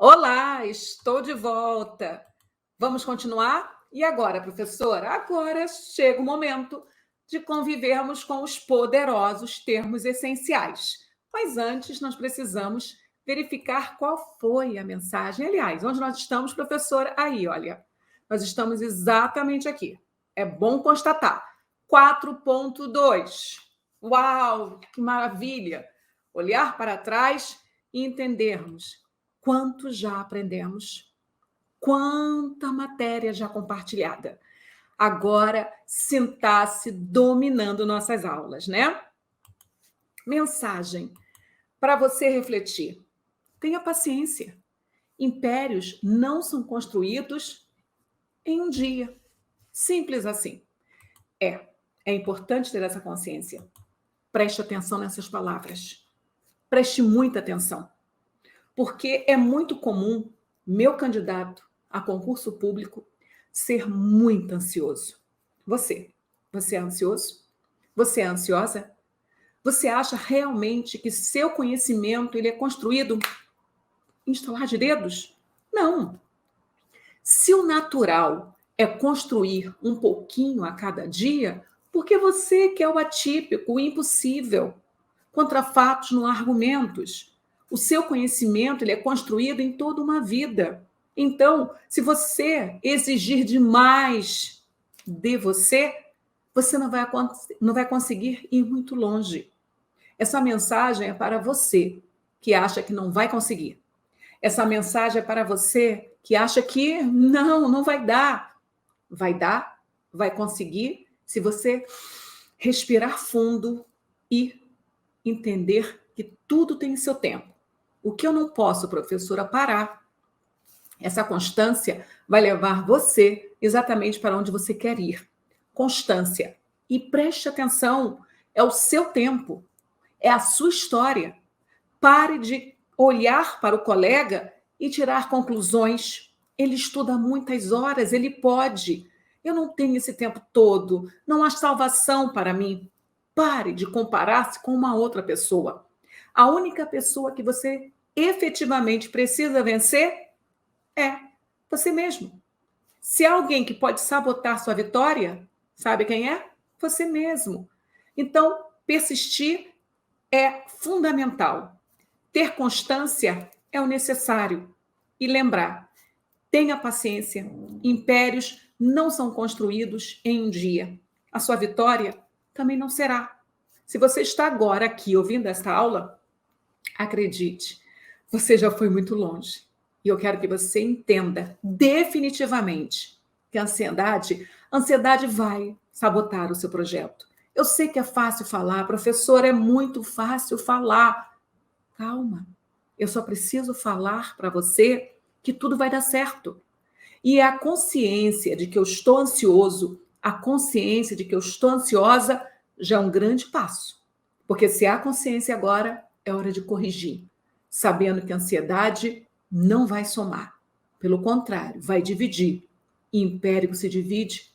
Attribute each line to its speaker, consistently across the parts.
Speaker 1: Olá, estou de volta. Vamos continuar? E agora, professora? Agora chega o momento de convivermos com os poderosos termos essenciais. Mas antes, nós precisamos verificar qual foi a mensagem. Aliás, onde nós estamos, professora? Aí, olha, nós estamos exatamente aqui. É bom constatar. 4.2. Uau, que maravilha! Olhar para trás e entendermos quanto já aprendemos, quanta matéria já compartilhada. Agora, sentar-se dominando nossas aulas, né? Mensagem para você refletir. Tenha paciência. Impérios não são construídos em um dia. Simples assim. É importante ter essa consciência. Preste atenção nessas palavras. Preste muita atenção. Porque é muito comum meu candidato a concurso público ser muito ansioso. Você é ansioso? Você é ansiosa? Você acha realmente que seu conhecimento ele é construído em estalar de dedos? Não. Se o natural é construir um pouquinho a cada dia, por que você quer o atípico, o impossível? Contra fatos, não há argumentos. O seu conhecimento ele é construído em toda uma vida. Então, se você exigir demais de você, você não vai conseguir ir muito longe. Essa mensagem é para você que acha que não vai conseguir. Essa mensagem é para você que acha que não vai dar. Vai dar, vai conseguir, se você respirar fundo e entender que tudo tem seu tempo. O que eu não posso, professora, parar. Essa constância vai levar você exatamente para onde você quer ir. Constância. E preste atenção, é o seu tempo, é a sua história. Pare de olhar para o colega e tirar conclusões. Ele estuda muitas horas, ele pode. Eu não tenho esse tempo todo, não há salvação para mim. Pare de comparar-se com uma outra pessoa. A única pessoa que você efetivamente precisa vencer é você mesmo. Se há alguém que pode sabotar sua vitória, sabe quem é? Você mesmo. Então, persistir é fundamental. Ter constância é o necessário. E lembrar, tenha paciência. Impérios não são construídos em um dia. A sua vitória também não será. Se você está agora aqui ouvindo esta aula, acredite, você já foi muito longe. E eu quero que você entenda definitivamente que a ansiedade vai sabotar o seu projeto. Eu sei que é fácil falar, professor, é muito fácil falar. Calma, eu só preciso falar para você que tudo vai dar certo. E a consciência de que eu estou ansioso, a consciência de que eu estou ansiosa, já é um grande passo. Porque se há consciência agora, é hora de corrigir, sabendo que a ansiedade não vai somar. Pelo contrário, vai dividir. E império que se divide,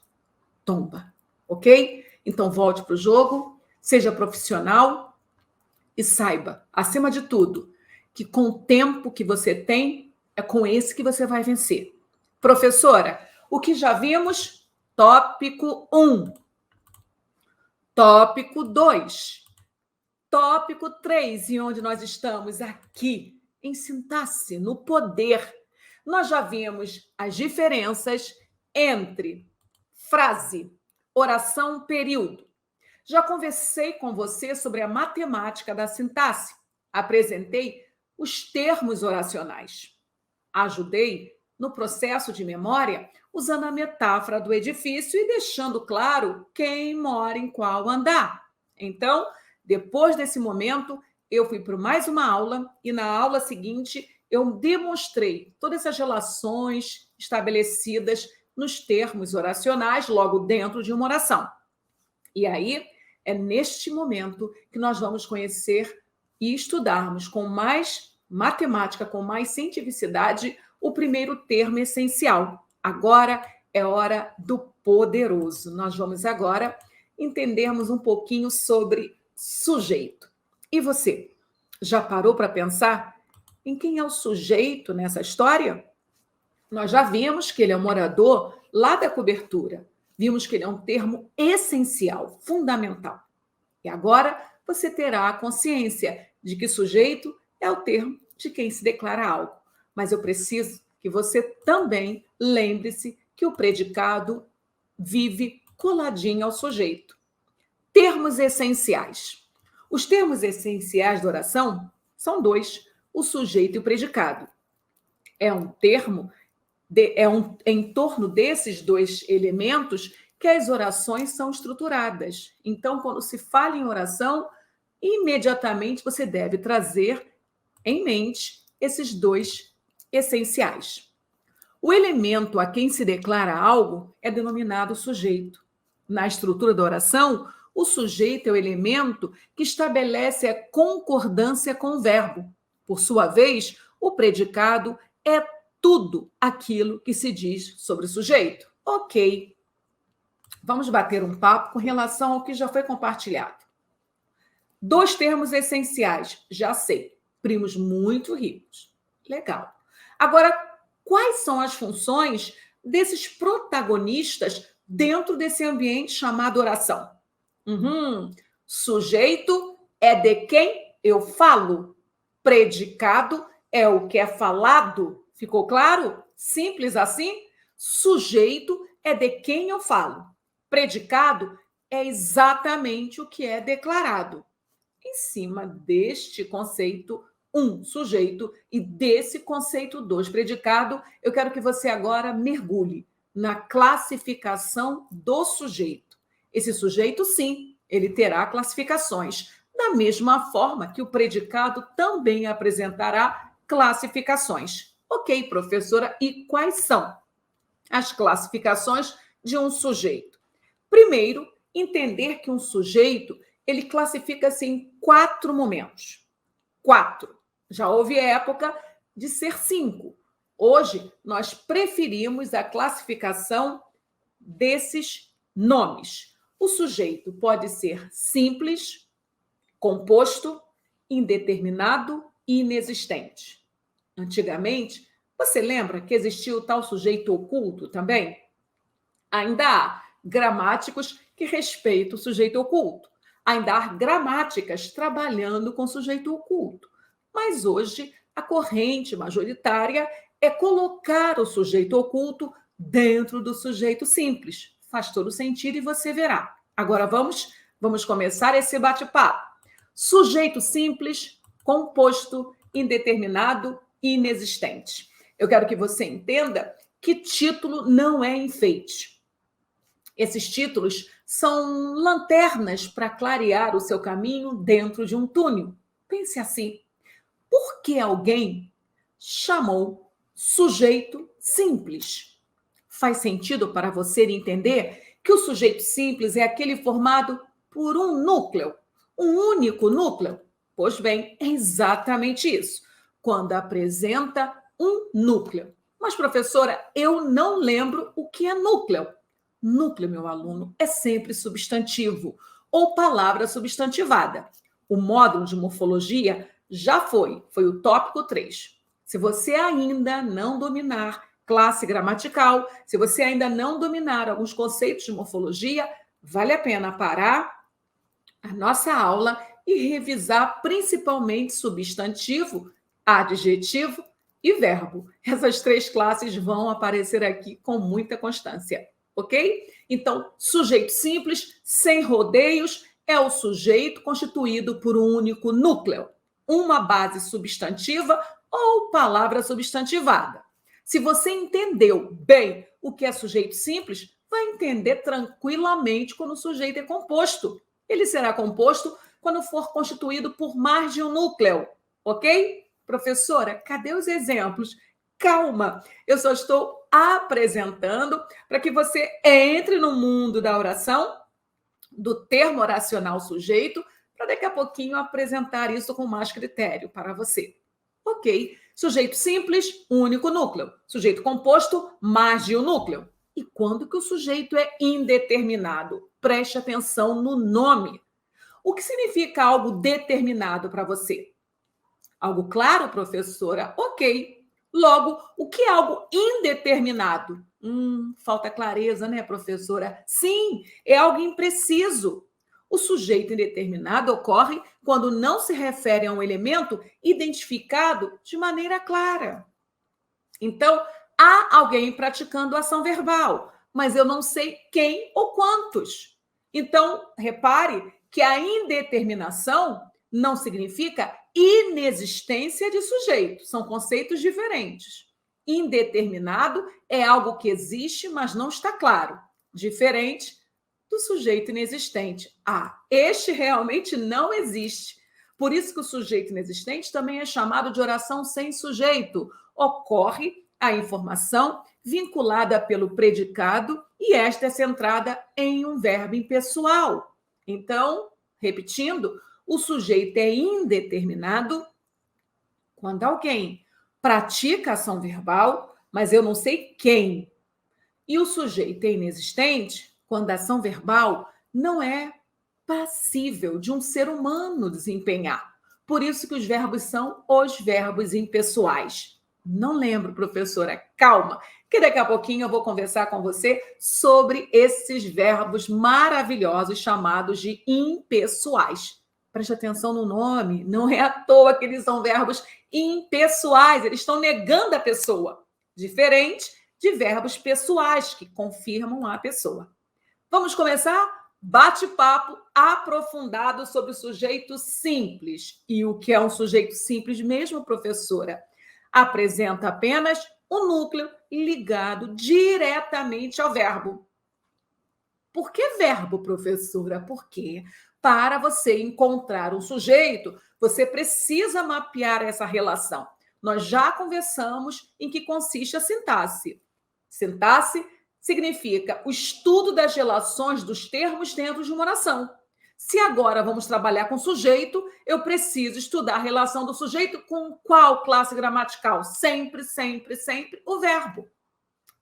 Speaker 1: tomba. Ok? Então volte para o jogo, seja profissional e saiba, acima de tudo, que com o tempo que você tem, é com esse que você vai vencer. Professora, o que já vimos? Tópico 1. Tópico 2. Tópico 3. E onde nós estamos? Aqui, em sintaxe, no poder. Nós já vimos as diferenças entre frase, oração, período. Já conversei com você sobre a matemática da sintaxe. Apresentei os termos oracionais. Ajudei no processo de memória usando a metáfora do edifício e deixando claro quem mora em qual andar. Então, depois desse momento, eu fui para mais uma aula e na aula seguinte eu demonstrei todas essas relações estabelecidas nos termos oracionais logo dentro de uma oração. E aí, é neste momento que nós vamos conhecer e estudarmos com mais matemática, com mais cientificidade, o primeiro termo essencial. Agora é hora do poderoso. Nós vamos agora entendermos um pouquinho sobre sujeito. E você, já parou para pensar em quem é o sujeito nessa história? Nós já vimos que ele é um morador lá da cobertura. Vimos que ele é um termo essencial, fundamental. E agora você terá a consciência de que sujeito é o termo de quem se declara algo. Mas eu preciso que você também lembre-se que o predicado vive coladinho ao sujeito. Termos essenciais. Os termos essenciais da oração são dois: o sujeito e o predicado. É um termo, em torno desses dois elementos que as orações são estruturadas. Então, quando se fala em oração, imediatamente você deve trazer em mente esses dois essenciais. O elemento a quem se declara algo é denominado sujeito. Na estrutura da oração, o sujeito é o elemento que estabelece a concordância com o verbo. Por sua vez, o predicado é tudo aquilo que se diz sobre o sujeito. Ok. Vamos bater um papo com relação ao que já foi compartilhado. Dois termos essenciais, já sei. Primos muito ricos. Legal. Agora, quais são as funções desses protagonistas dentro desse ambiente chamado oração? Sujeito é de quem eu falo. Predicado é o que é falado. Ficou claro? Simples assim? Sujeito é de quem eu falo. Predicado é exatamente o que é declarado. Em cima deste conceito, sujeito, e desse conceito, predicado, eu quero que você agora mergulhe na classificação do sujeito. Esse sujeito, sim, ele terá classificações, da mesma forma que o predicado também apresentará classificações. Ok, professora, e quais são as classificações de um sujeito? Primeiro, entender que um sujeito ele classifica-se em 4 momentos. 4. Já houve época de ser 5. Hoje, nós preferimos a classificação desses nomes. O sujeito pode ser simples, composto, indeterminado e inexistente. Antigamente, você lembra que existia o tal sujeito oculto também? Ainda há gramáticos que respeitam o sujeito oculto. Ainda há gramáticas trabalhando com sujeito oculto. Mas hoje, a corrente majoritária é colocar o sujeito oculto dentro do sujeito simples. Faz todo sentido e você verá. Agora vamos começar esse bate-papo. Sujeito simples, composto, indeterminado e inexistente. Eu quero que você entenda que título não é enfeite. Esses títulos são lanternas para clarear o seu caminho dentro de um túnel. Pense assim: por que alguém chamou sujeito simples? Faz sentido para você entender que o sujeito simples é aquele formado por um núcleo, um único núcleo? Pois bem, é exatamente isso, quando apresenta um núcleo. Mas, professora, eu não lembro o que é núcleo. Núcleo, meu aluno, é sempre substantivo ou palavra substantivada. O módulo de morfologia já foi o tópico 3. Se você ainda não dominar classe gramatical, se você ainda não dominar alguns conceitos de morfologia, vale a pena parar a nossa aula e revisar principalmente substantivo, adjetivo e verbo. Essas 3 classes vão aparecer aqui com muita constância. Ok? Então, sujeito simples, sem rodeios, é o sujeito constituído por um único núcleo, uma base substantiva ou palavra substantivada. Se você entendeu bem o que é sujeito simples, vai entender tranquilamente quando o sujeito é composto. Ele será composto quando for constituído por mais de um núcleo, ok? Professora, cadê os exemplos? Calma, eu só estou apresentando para que você entre no mundo da oração, do termo oracional sujeito, para daqui a pouquinho apresentar isso com mais critério para você. Ok, sujeito simples, único núcleo. Sujeito composto, mais de um núcleo. E quando que o sujeito é indeterminado? Preste atenção no nome. O que significa algo determinado para você? Algo claro, professora? Ok. Logo, o que é algo indeterminado? Falta clareza, né, professora? Sim, é algo impreciso. O sujeito indeterminado ocorre quando não se refere a um elemento identificado de maneira clara. Então, há alguém praticando ação verbal, mas eu não sei quem ou quantos. Então, repare que a indeterminação não significa inexistência de sujeito, são conceitos diferentes. Indeterminado é algo que existe, mas não está claro, diferente do sujeito inexistente. Este realmente não existe. Por isso que o sujeito inexistente também é chamado de oração sem sujeito. Ocorre a informação vinculada pelo predicado e esta é centrada em um verbo impessoal. Então, repetindo, o sujeito é indeterminado quando alguém pratica ação verbal, mas eu não sei quem. E o sujeito é inexistente quando a ação verbal não é passível de um ser humano desempenhar. Por isso que os verbos são os verbos impessoais. Não lembro, professora, calma, que daqui a pouquinho eu vou conversar com você sobre esses verbos maravilhosos chamados de impessoais. Preste atenção no nome, não é à toa que eles são verbos impessoais, eles estão negando a pessoa, diferente de verbos pessoais que confirmam a pessoa. Vamos começar? Bate-papo aprofundado sobre o sujeito simples. E o que é um sujeito simples mesmo, professora? Apresenta apenas um núcleo ligado diretamente ao verbo. Por que verbo, professora? Porque para você encontrar um sujeito, você precisa mapear essa relação. Nós já conversamos em que consiste a sintaxe. Sintaxe significa o estudo das relações dos termos dentro de uma oração. Se agora vamos trabalhar com sujeito, eu preciso estudar a relação do sujeito com qual classe gramatical? Sempre, sempre, sempre o verbo.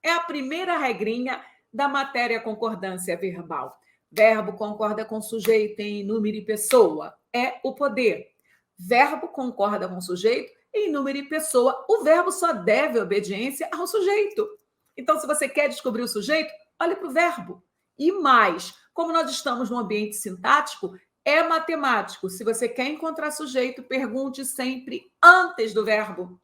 Speaker 1: É a primeira regrinha da matéria concordância verbal. Verbo concorda com sujeito em número e pessoa. É o poder. Verbo concorda com sujeito em número e pessoa. O verbo só deve obediência ao sujeito. Então, se você quer descobrir o sujeito, olhe para o verbo. E mais, como nós estamos num ambiente sintático, é matemático. Se você quer encontrar sujeito, pergunte sempre antes do verbo.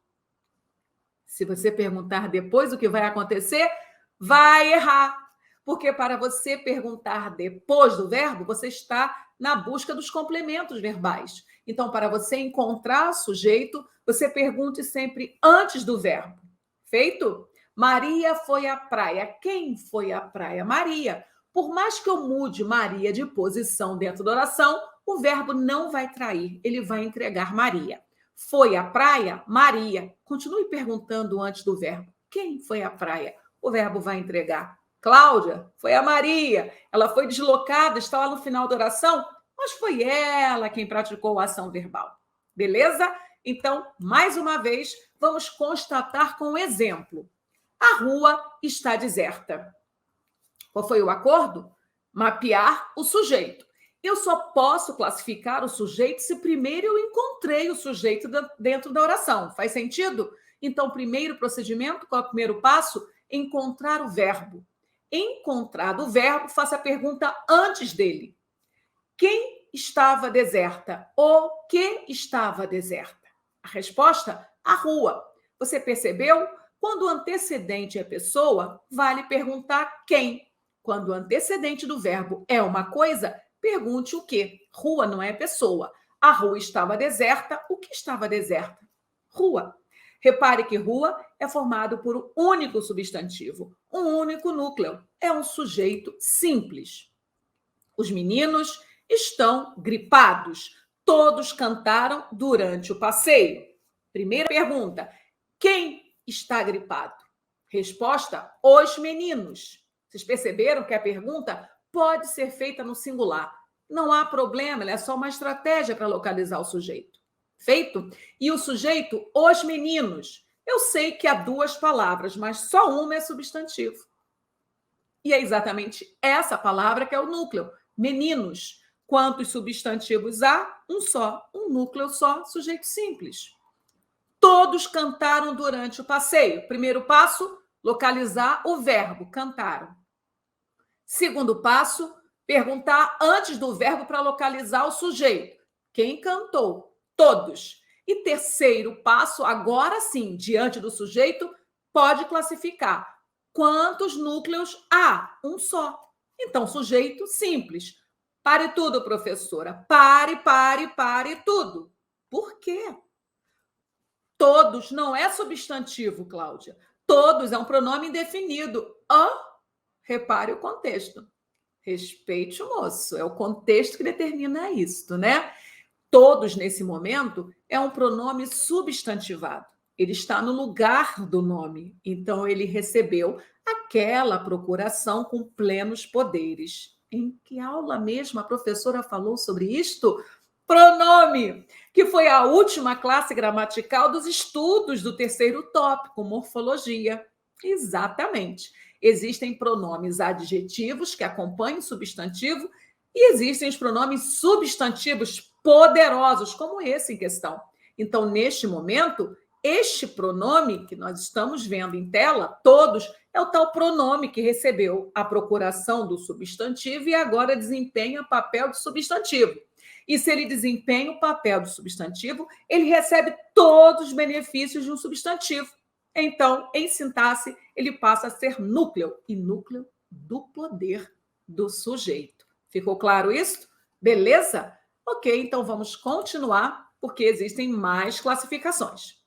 Speaker 1: Se você perguntar depois o que vai acontecer, vai errar. Porque para você perguntar depois do verbo, você está na busca dos complementos verbais. Então, para você encontrar sujeito, você pergunte sempre antes do verbo. Feito? Maria foi à praia. Quem foi à praia? Maria. Por mais que eu mude Maria de posição dentro da oração, o verbo não vai trair, ele vai entregar Maria. Foi à praia? Maria. Continue perguntando antes do verbo. Quem foi à praia? O verbo vai entregar. Cláudia, foi a Maria. Ela foi deslocada, está lá no final da oração, mas foi ela quem praticou a ação verbal. Beleza? Então, mais uma vez, vamos constatar com um exemplo. A rua está deserta. Qual foi o acordo? Mapear o sujeito. Eu só posso classificar o sujeito se primeiro eu encontrei o sujeito dentro da oração. Faz sentido? Então, primeiro procedimento, qual é o primeiro passo? Encontrar o verbo. Encontrado o verbo, faça a pergunta antes dele. Quem estava deserta? O que estava deserta? A resposta? A rua. Você percebeu? Quando o antecedente é pessoa, vale perguntar quem. Quando o antecedente do verbo é uma coisa, pergunte o quê? Rua não é pessoa. A rua estava deserta. O que estava deserta? Rua. Repare que rua é formado por um único substantivo, um único núcleo. É um sujeito simples. Os meninos estão gripados. Todos cantaram durante o passeio. Primeira pergunta: quem está gripado? Resposta: os meninos. Vocês perceberam que a pergunta pode ser feita no singular. Não há problema, ela é só uma estratégia para localizar o sujeito. Feito? E o sujeito, os meninos. Eu sei que há duas palavras, mas só uma é substantivo. E é exatamente essa palavra que é o núcleo. Meninos. Quantos substantivos há? Um só. Um núcleo só, sujeito simples. Todos cantaram durante o passeio. Primeiro passo, localizar o verbo, cantaram. Segundo passo, perguntar antes do verbo para localizar o sujeito. Quem cantou? Todos. E terceiro passo, agora sim, diante do sujeito, pode classificar. Quantos núcleos há? Um só. Então, sujeito simples. Pare tudo, professora. Pare tudo. Por quê? Todos não é substantivo, Cláudia. Todos é um pronome indefinido. Repare o contexto. Respeite o moço. É o contexto que determina isto, né? Todos, nesse momento, é um pronome substantivado. Ele está no lugar do nome. Então, ele recebeu aquela procuração com plenos poderes. Em que aula mesmo a professora falou sobre isto? Pronome, que foi a última classe gramatical dos estudos do terceiro tópico, morfologia. Exatamente. Existem pronomes adjetivos que acompanham o substantivo e existem os pronomes substantivos poderosos, como esse em questão. Então, neste momento, este pronome que nós estamos vendo em tela, todos, é o tal pronome que recebeu a procuração do substantivo e agora desempenha papel de substantivo. E se ele desempenha o papel do substantivo, ele recebe todos os benefícios de um substantivo. Então, em sintaxe, ele passa a ser núcleo, e núcleo do poder do sujeito. Ficou claro isso? Beleza? Ok, então vamos continuar, porque existem mais classificações.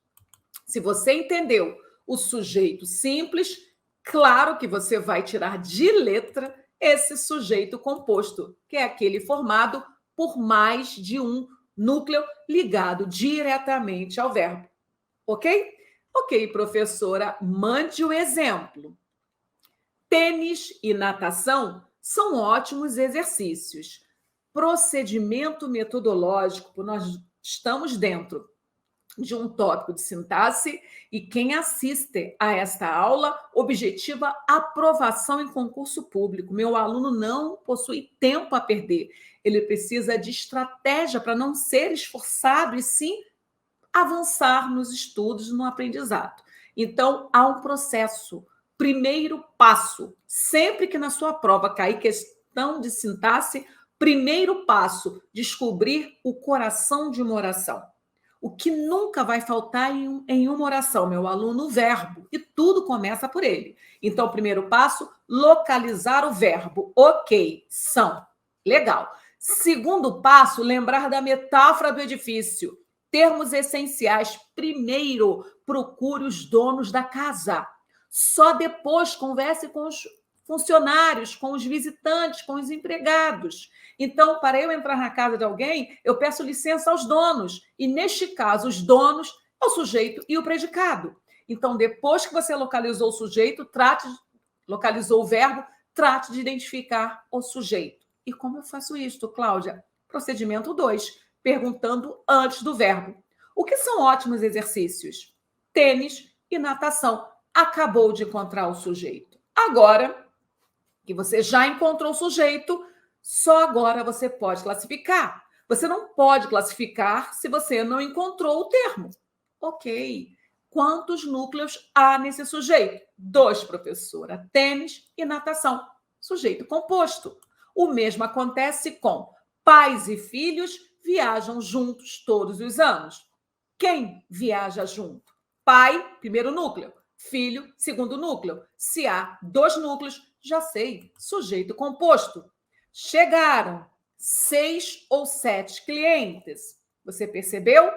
Speaker 1: Se você entendeu o sujeito simples, claro que você vai tirar de letra esse sujeito composto, que é aquele formado por mais de um núcleo ligado diretamente ao verbo. Ok? Ok, professora, mande o exemplo. Tênis e natação são ótimos exercícios. Procedimento metodológico, nós estamos dentro de um tópico de sintaxe e quem assiste a esta aula objetiva aprovação em concurso público. Meu aluno não possui tempo a perder. Ele precisa de estratégia para não ser esforçado e sim avançar nos estudos, no aprendizado. Então, há um processo. Primeiro passo, sempre que na sua prova cair questão de sintaxe, primeiro passo, descobrir o coração de uma oração. O que nunca vai faltar em uma oração, meu aluno, o verbo. E tudo começa por ele. Então, primeiro passo, localizar o verbo. Ok, são. Legal. Segundo passo, lembrar da metáfora do edifício. Termos essenciais. Primeiro, procure os donos da casa. Só depois converse com os funcionários, com os visitantes, com os empregados. Então, para eu entrar na casa de alguém, eu peço licença aos donos. E, neste caso, os donos é o sujeito e o predicado. Então, depois que você localizou o sujeito, localizou o verbo, trate de identificar o sujeito. E como eu faço isso, Cláudia? Procedimento 2, perguntando antes do verbo. O que são ótimos exercícios? Tênis e natação. Acabou de encontrar o sujeito. Agora que você já encontrou o sujeito, só agora você pode classificar. Você não pode classificar se você não encontrou o termo. Ok. Quantos núcleos há nesse sujeito? 2, professora. Tênis e natação. Sujeito composto. O mesmo acontece com pais e filhos viajam juntos todos os anos. Quem viaja junto? Pai, primeiro núcleo. Filho, segundo núcleo. Se há 2 núcleos, já sei, sujeito composto. Chegaram 6 ou 7 clientes. Você percebeu?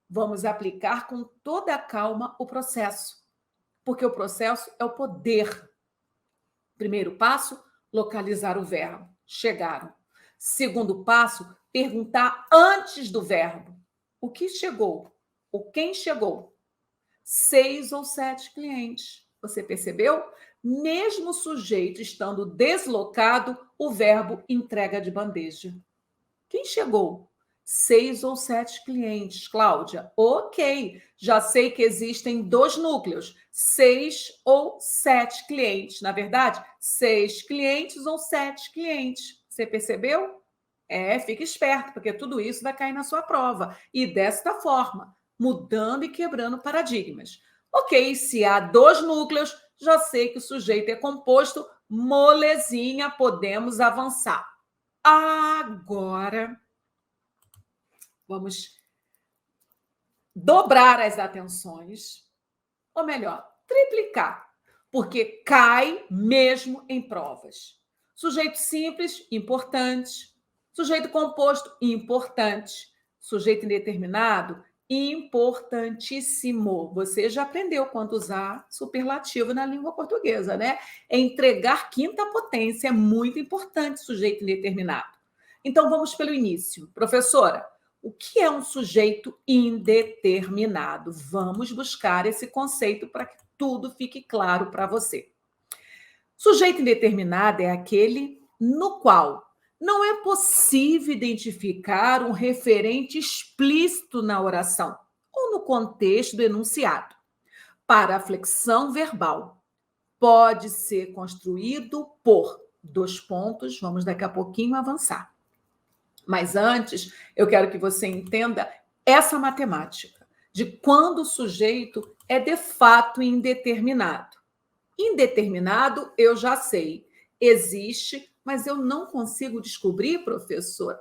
Speaker 1: Vamos aplicar com toda a calma o processo, porque o processo é o poder. Primeiro passo, localizar o verbo. Chegaram. Segundo passo, perguntar antes do verbo. O que chegou? O quem chegou? 6 ou 7 clientes. Você percebeu? Mesmo o sujeito estando deslocado, o verbo entrega de bandeja. Quem chegou? 6 ou 7 clientes, Cláudia. Ok, já sei que existem 2 núcleos, 6 ou 7 clientes. Na verdade, 6 clientes ou 7 clientes. Você percebeu? Fique esperto, porque tudo isso vai cair na sua prova. E desta forma, mudando e quebrando paradigmas. Ok, se há 2 núcleos, já sei que o sujeito é composto, molezinha, podemos avançar. Agora, vamos dobrar as atenções, ou melhor, triplicar, porque cai mesmo em provas. Sujeito simples, importante. Sujeito composto, importante. Sujeito indeterminado, importantíssimo. Você já aprendeu quando usar superlativo na língua portuguesa, né? Entregar quinta potência é muito importante, sujeito indeterminado. Então, vamos pelo início. Professora, o que é um sujeito indeterminado? Vamos buscar esse conceito para que tudo fique claro para você. Sujeito indeterminado é aquele no qual não é possível identificar um referente explícito na oração ou no contexto do enunciado. Para a flexão verbal, pode ser construído por 2 pontos, vamos daqui a pouquinho avançar. Mas antes, eu quero que você entenda essa matemática de quando o sujeito é de fato indeterminado. Indeterminado, eu já sei, existe, mas eu não consigo descobrir, professor.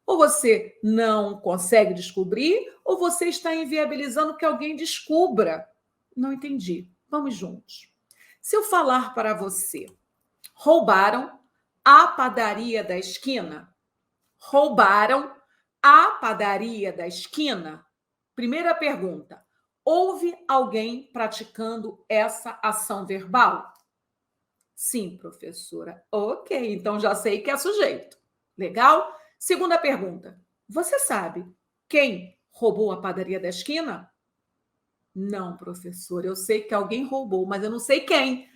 Speaker 1: Ou você não consegue descobrir, ou você está inviabilizando que alguém descubra. Não entendi. Vamos juntos. Se eu falar para você, roubaram a padaria da esquina, roubaram a padaria da esquina? Primeira pergunta: houve alguém praticando essa ação verbal? Sim, professora. Ok, então já sei que é sujeito. Legal? Segunda pergunta: você sabe quem roubou a padaria da esquina? Não, professora. Eu sei que alguém roubou, mas eu não sei quem.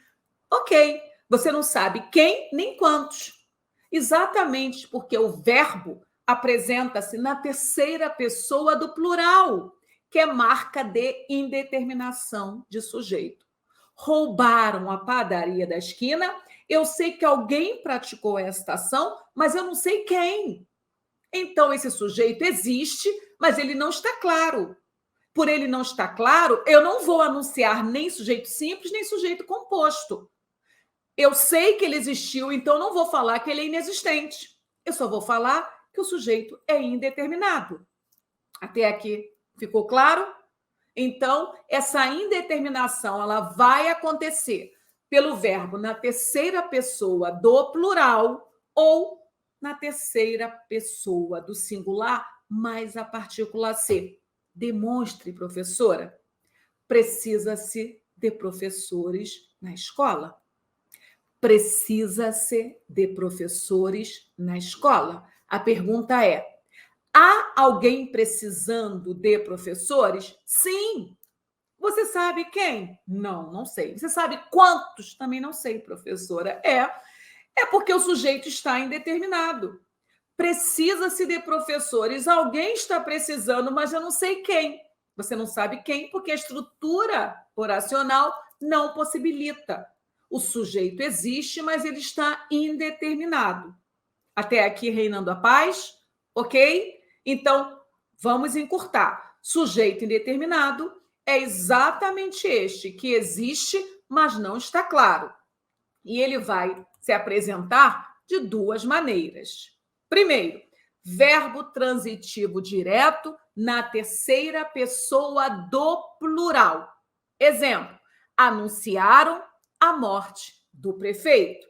Speaker 1: Ok, você não sabe quem nem quantos. Exatamente porque o verbo apresenta-se na terceira pessoa do plural, que é marca de indeterminação de sujeito. Roubaram a padaria da esquina, eu sei que alguém praticou esta ação, mas eu não sei quem. Então, esse sujeito existe, mas ele não está claro. Por ele não estar claro, eu não vou anunciar nem sujeito simples, nem sujeito composto. Eu sei que ele existiu, então não vou falar que ele é inexistente. Eu só vou falar que o sujeito é indeterminado. Até aqui ficou claro? Então, essa indeterminação ela vai acontecer pelo verbo na terceira pessoa do plural ou na terceira pessoa do singular mais a partícula C. Demonstre, professora. Precisa-se de professores na escola. Precisa-se de professores na escola. A pergunta é: há alguém precisando de professores? Sim. Você sabe quem? Não, não sei. Você sabe quantos? Também não sei, professora. É porque o sujeito está indeterminado. Precisa-se de professores. Alguém está precisando, mas eu não sei quem. Você não sabe quem, porque a estrutura oracional não possibilita. O sujeito existe, mas ele está indeterminado. Até aqui reinando a paz, ok? Então, vamos encurtar. Sujeito indeterminado é exatamente este que existe, mas não está claro. E ele vai se apresentar de 2 maneiras. Primeiro, verbo transitivo direto na terceira pessoa do plural. Exemplo: anunciaram a morte do prefeito.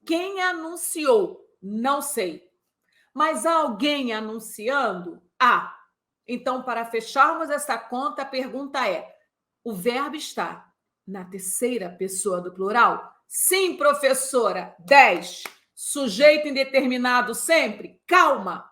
Speaker 1: Quem anunciou? Não sei. Mas há alguém anunciando? Há. Então, para fecharmos essa conta, a pergunta é: o verbo está na terceira pessoa do plural? Sim, professora. 10. Sujeito indeterminado sempre? Calma.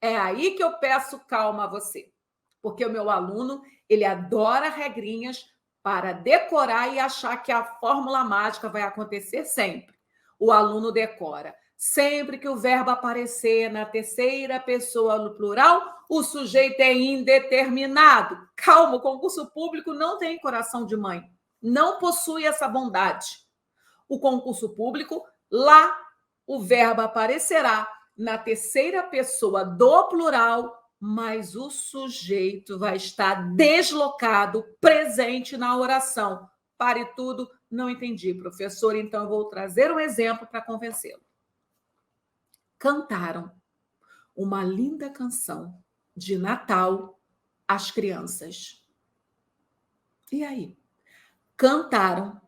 Speaker 1: É aí que eu peço calma a você. Porque o meu aluno, ele adora regrinhas para decorar e achar que a fórmula mágica vai acontecer sempre. O aluno decora: sempre que o verbo aparecer na terceira pessoa no plural, o sujeito é indeterminado. Calma, o concurso público não tem coração de mãe. Não possui essa bondade. O concurso público, lá, o verbo aparecerá na terceira pessoa do plural mas o sujeito vai estar deslocado, presente na oração. Pare tudo, não entendi, professor, então eu vou trazer um exemplo para convencê-lo. Cantaram uma linda canção de Natal às crianças. E aí? Cantaram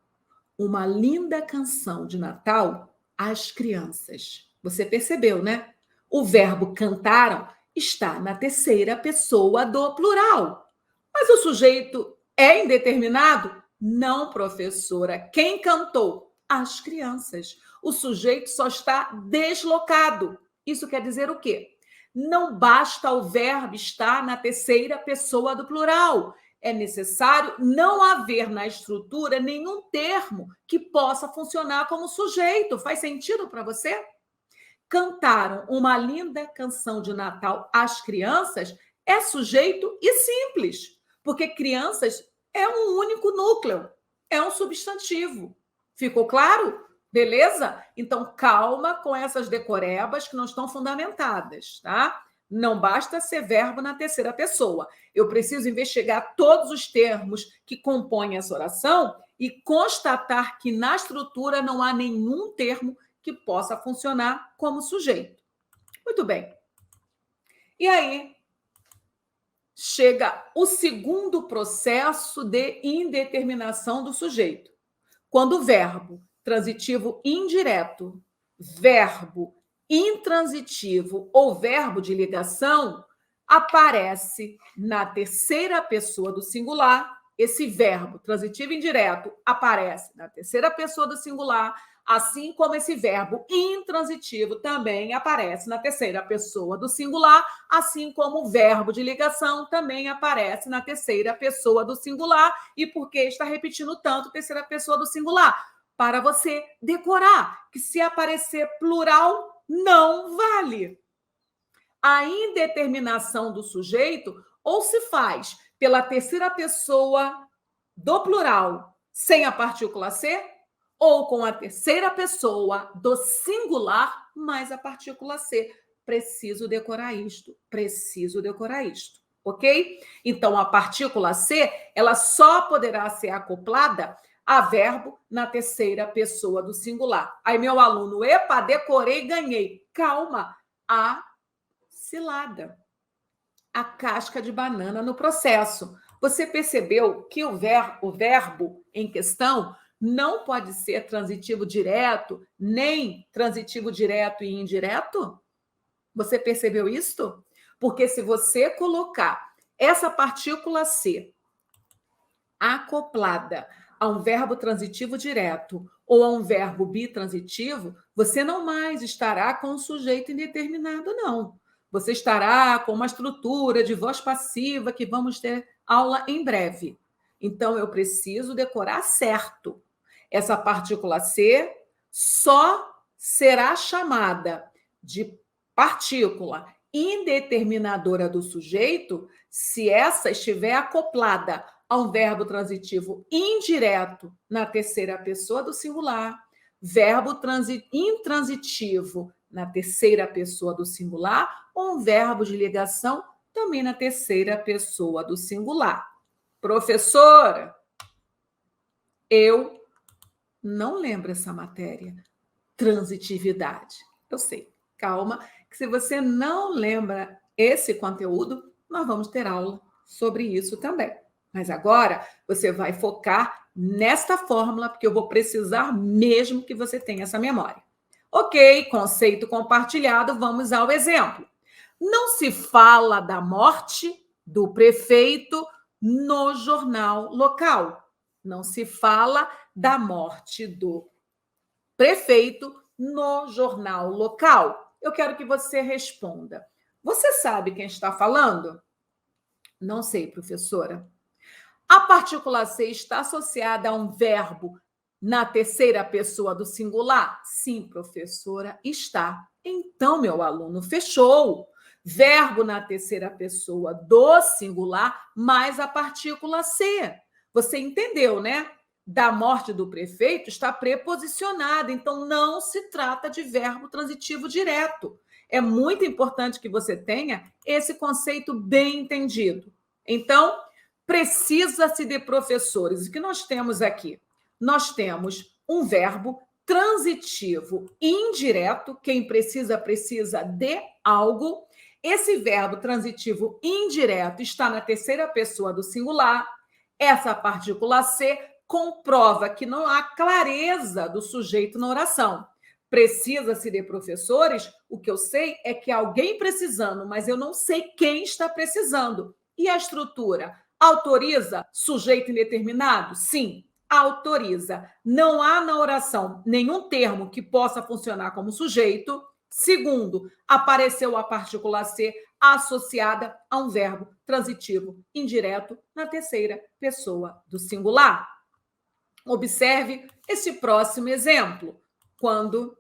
Speaker 1: uma linda canção de Natal às crianças. Você percebeu, né? O verbo cantaram está na terceira pessoa do plural. Mas o sujeito é indeterminado? Não, professora. Quem cantou? As crianças. O sujeito só está deslocado. Isso quer dizer o quê? Não basta o verbo estar na terceira pessoa do plural. É necessário não haver na estrutura nenhum termo que possa funcionar como sujeito. Faz sentido para você? Cantaram uma linda canção de Natal às crianças é sujeito e simples, porque crianças é um único núcleo, é um substantivo. Ficou claro? Beleza? Então, calma com essas decorebas que não estão fundamentadas, tá? Não basta ser verbo na terceira pessoa. Eu preciso investigar todos os termos que compõem essa oração e constatar que na estrutura não há nenhum termo que possa funcionar como sujeito. Muito bem. E aí chega o segundo processo de indeterminação do sujeito. Quando o verbo transitivo indireto, verbo intransitivo ou verbo de ligação aparece na terceira pessoa do singular, esse verbo transitivo indireto aparece na terceira pessoa do singular, assim como esse verbo intransitivo também aparece na terceira pessoa do singular, assim como o verbo de ligação também aparece na terceira pessoa do singular. E por que está repetindo tanto terceira pessoa do singular? Para você decorar que se aparecer plural, não vale. A indeterminação do sujeito ou se faz pela terceira pessoa do plural sem a partícula ser, ou com a terceira pessoa do singular mais a partícula ser. Preciso decorar isto, ok? Então, a partícula ser, ela só poderá ser acoplada a verbo na terceira pessoa do singular. Aí, meu aluno, epa, decorei, ganhei. Calma, a cilada, a casca de banana no processo. Você percebeu que o verbo em questão não pode ser transitivo direto, nem transitivo direto e indireto? Você percebeu isto? Porque se você colocar essa partícula ser acoplada a um verbo transitivo direto ou a um verbo bitransitivo, você não mais estará com um sujeito indeterminado, não. Você estará com uma estrutura de voz passiva que vamos ter aula em breve. Então, eu preciso decorar certo. Essa partícula ser só será chamada de partícula indeterminadora do sujeito se essa estiver acoplada a um verbo transitivo indireto na terceira pessoa do singular, verbo intransitivo na terceira pessoa do singular ou um verbo de ligação também na terceira pessoa do singular. Professora, eu não lembro essa matéria. Transitividade. Eu sei, calma, que se você não lembra esse conteúdo, nós vamos ter aula sobre isso também. Mas agora você vai focar nesta fórmula, porque eu vou precisar mesmo que você tenha essa memória. Ok, conceito compartilhado, vamos ao exemplo. Não se fala da morte do prefeito no jornal local. Não se fala da morte do prefeito no jornal local. Eu quero que você responda. Você sabe quem está falando? Não sei, professora. A partícula ser está associada a um verbo na terceira pessoa do singular? Sim, professora, está. Então, meu aluno, fechou. Verbo na terceira pessoa do singular mais a partícula ser. Você entendeu, né? Da morte do prefeito está preposicionada, então não se trata de verbo transitivo direto. é muito importante que você tenha esse conceito bem entendido. Então, precisa-se de professores. O que nós temos aqui? Nós temos um verbo transitivo indireto, quem precisa, precisa de algo. Esse verbo transitivo indireto está na terceira pessoa do singular. Essa partícula C comprova que não há clareza do sujeito na oração. Precisa-se de professores? O que eu sei é que alguém precisando, mas eu não sei quem está precisando. E a estrutura? Autoriza sujeito indeterminado? Sim, autoriza. Não há na oração nenhum termo que possa funcionar como sujeito. Segundo, apareceu a partícula C associada a um verbo transitivo indireto na terceira pessoa do singular. Observe esse próximo exemplo, quando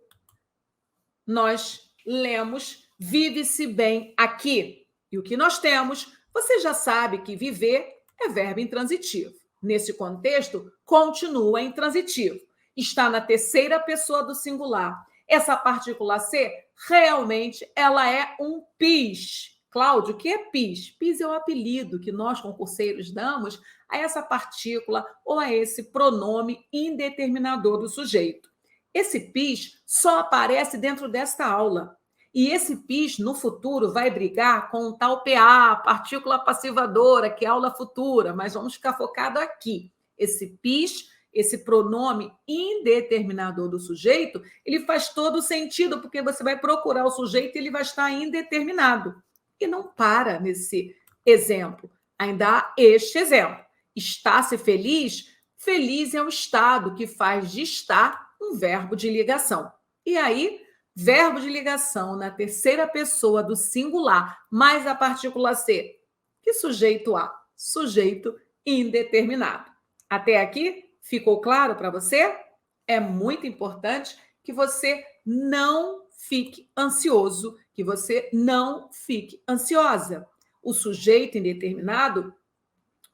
Speaker 1: nós lemos vive-se bem aqui. E o que nós temos? Você já sabe que viver é verbo intransitivo. Nesse contexto, continua intransitivo. Está na terceira pessoa do singular. Essa partícula C, realmente, ela é um PIS. Cláudio, o que é PIS? PIS é o apelido que nós, concurseiros, damos a essa partícula ou a esse pronome indeterminador do sujeito. Esse PIS só aparece dentro desta aula. E esse PIS, no futuro, vai brigar com o tal PA, partícula passivadora, que é aula futura, mas vamos ficar focado aqui. Esse PIS, esse pronome indeterminador do sujeito, ele faz todo sentido, porque você vai procurar o sujeito e ele vai estar indeterminado. E não para nesse exemplo. Ainda há este exemplo. Está-se feliz? Feliz é o estado que faz de estar um verbo de ligação. E aí, verbo de ligação na terceira pessoa do singular, mais a partícula C. Que sujeito há? Sujeito indeterminado. Até aqui, ficou claro para você? É muito importante que você não fique ansioso, que você não fique ansiosa. O sujeito indeterminado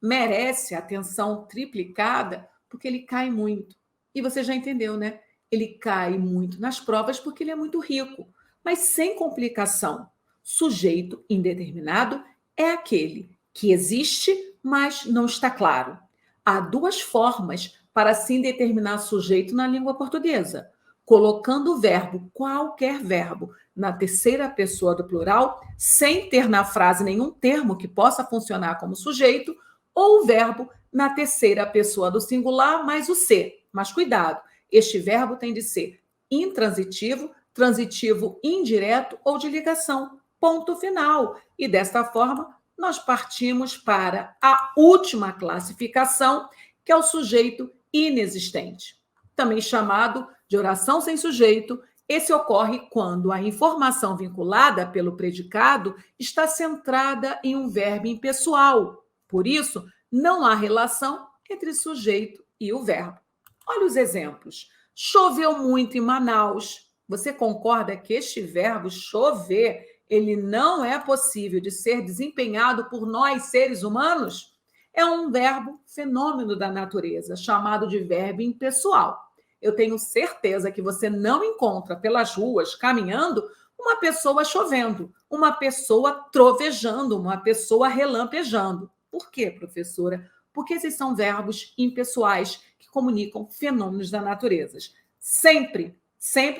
Speaker 1: merece atenção triplicada porque ele cai muito. E você já entendeu, né? Ele cai muito nas provas porque ele é muito rico, mas sem complicação. Sujeito indeterminado é aquele que existe, mas não está claro. Há duas formas para se indeterminar sujeito na língua portuguesa: colocando o verbo, qualquer verbo, na terceira pessoa do plural, sem ter na frase nenhum termo que possa funcionar como sujeito, ou o verbo na terceira pessoa do singular, mais o ser. Mas cuidado, este verbo tem de ser intransitivo, transitivo indireto ou de ligação. Ponto final. E desta forma, nós partimos para a última classificação, que é o sujeito inexistente. Também chamado de oração sem sujeito, esse ocorre quando a informação vinculada pelo predicado está centrada em um verbo impessoal. Por isso, não há relação entre sujeito e o verbo. Olha os exemplos. Choveu muito em Manaus. Você concorda que este verbo chover, ele não é possível de ser desempenhado por nós, seres humanos? É um verbo fenômeno da natureza, chamado de verbo impessoal. Eu tenho certeza que você não encontra pelas ruas, caminhando, uma pessoa chovendo, uma pessoa trovejando, uma pessoa relampejando. Por quê, professora? Porque esses são verbos impessoais que comunicam fenômenos da natureza. Sempre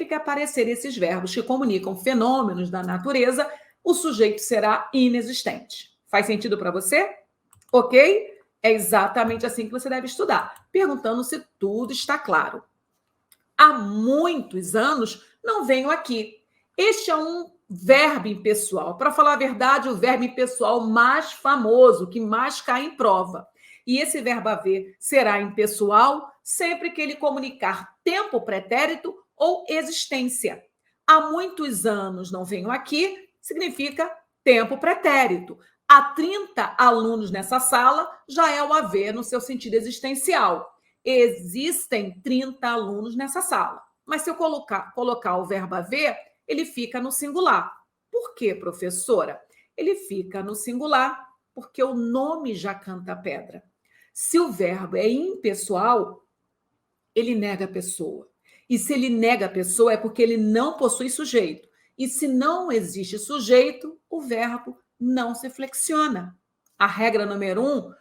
Speaker 1: que aparecer esses verbos que comunicam fenômenos da natureza, o sujeito será inexistente. Faz sentido para você? Ok? É exatamente assim que você deve estudar, perguntando se tudo está claro. Há muitos anos não venho aqui. Este é um verbo impessoal. Para falar a verdade, o verbo impessoal mais famoso, que mais cai em prova. E esse verbo haver será impessoal sempre que ele comunicar tempo pretérito ou existência. Há muitos anos não venho aqui significa tempo pretérito. Há 30 alunos nessa sala já é o haver no seu sentido existencial. Existem 30 alunos nessa sala. Mas se eu colocar o verbo haver, ele fica no singular. Por quê, professora? Ele fica no singular porque o nome já canta a pedra. Se o verbo é impessoal, ele nega a pessoa. E se ele nega a pessoa é porque ele não possui sujeito. E se não existe sujeito, o verbo não se flexiona. A regra número 1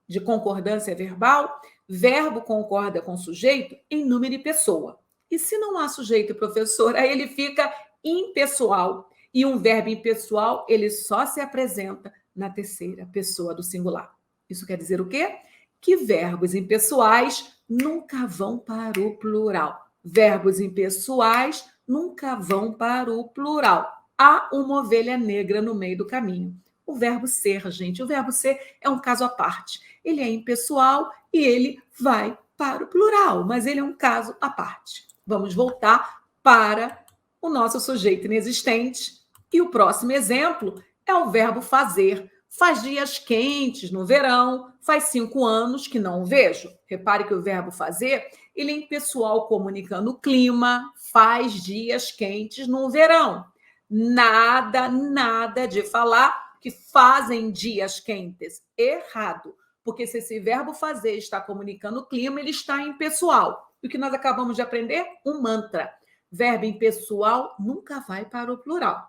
Speaker 1: de concordância verbal, verbo concorda com sujeito em número e pessoa. E se não há sujeito, professor, aí ele fica impessoal. E um verbo impessoal, ele só se apresenta na terceira pessoa do singular. Isso quer dizer o quê? Que verbos impessoais nunca vão para o plural. Verbos impessoais nunca vão para o plural. Há uma ovelha negra no meio do caminho. O verbo ser, gente, o verbo ser é um caso à parte. Ele é impessoal e ele vai para o plural, mas ele é um caso à parte. Vamos voltar para o nosso sujeito inexistente. E o próximo exemplo é o verbo fazer. Faz dias quentes no verão, faz 5 anos que não o vejo. Repare que o verbo fazer, ele é impessoal comunicando o clima, faz dias quentes no verão. Nada de falar que fazem dias quentes. Errado. Porque se esse verbo fazer está comunicando o clima, ele está impessoal. E o que nós acabamos de aprender? Um mantra. Verbo impessoal nunca vai para o plural.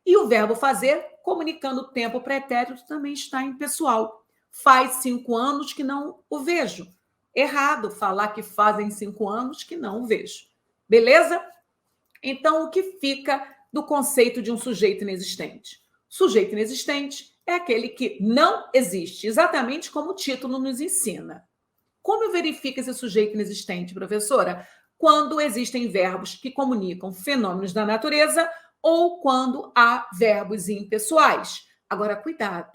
Speaker 1: E o verbo fazer, comunicando o tempo pretérito, também está impessoal. Faz 5 anos que não o vejo. Errado falar que fazem 5 anos que não o vejo. Beleza? Então, o que fica do conceito de um sujeito inexistente? Sujeito inexistente é aquele que não existe, exatamente como o título nos ensina. Como eu verifico esse sujeito inexistente, professora? Quando existem verbos que comunicam fenômenos da natureza ou quando há verbos impessoais. Agora, cuidado.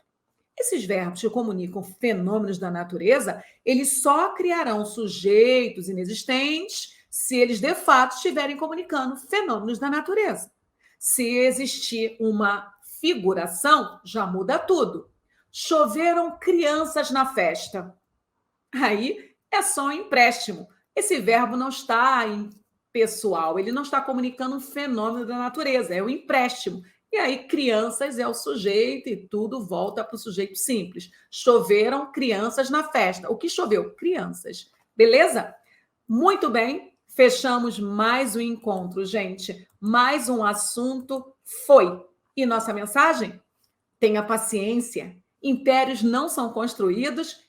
Speaker 1: Esses verbos que comunicam fenômenos da natureza, eles só criarão sujeitos inexistentes se eles, de fato, estiverem comunicando fenômenos da natureza. Se existir uma figuração, já muda tudo. Choveram crianças na festa. Aí é só um empréstimo. Esse verbo não está impessoal, ele não está comunicando um fenômeno da natureza, é o empréstimo. E aí, crianças é o sujeito e tudo volta para o sujeito simples. Choveram crianças na festa. O que choveu? Crianças. Beleza? Muito bem. Fechamos mais um encontro, gente. Mais um assunto foi. E nossa mensagem? Tenha paciência. Impérios não são construídos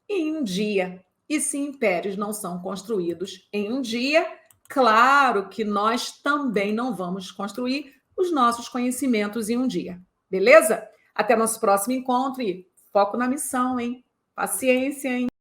Speaker 1: em um dia. E se impérios não são construídos em um dia, claro que nós também não vamos construir os nossos conhecimentos em um dia. Beleza? Até nosso próximo encontro e foco na missão, hein? Paciência, hein?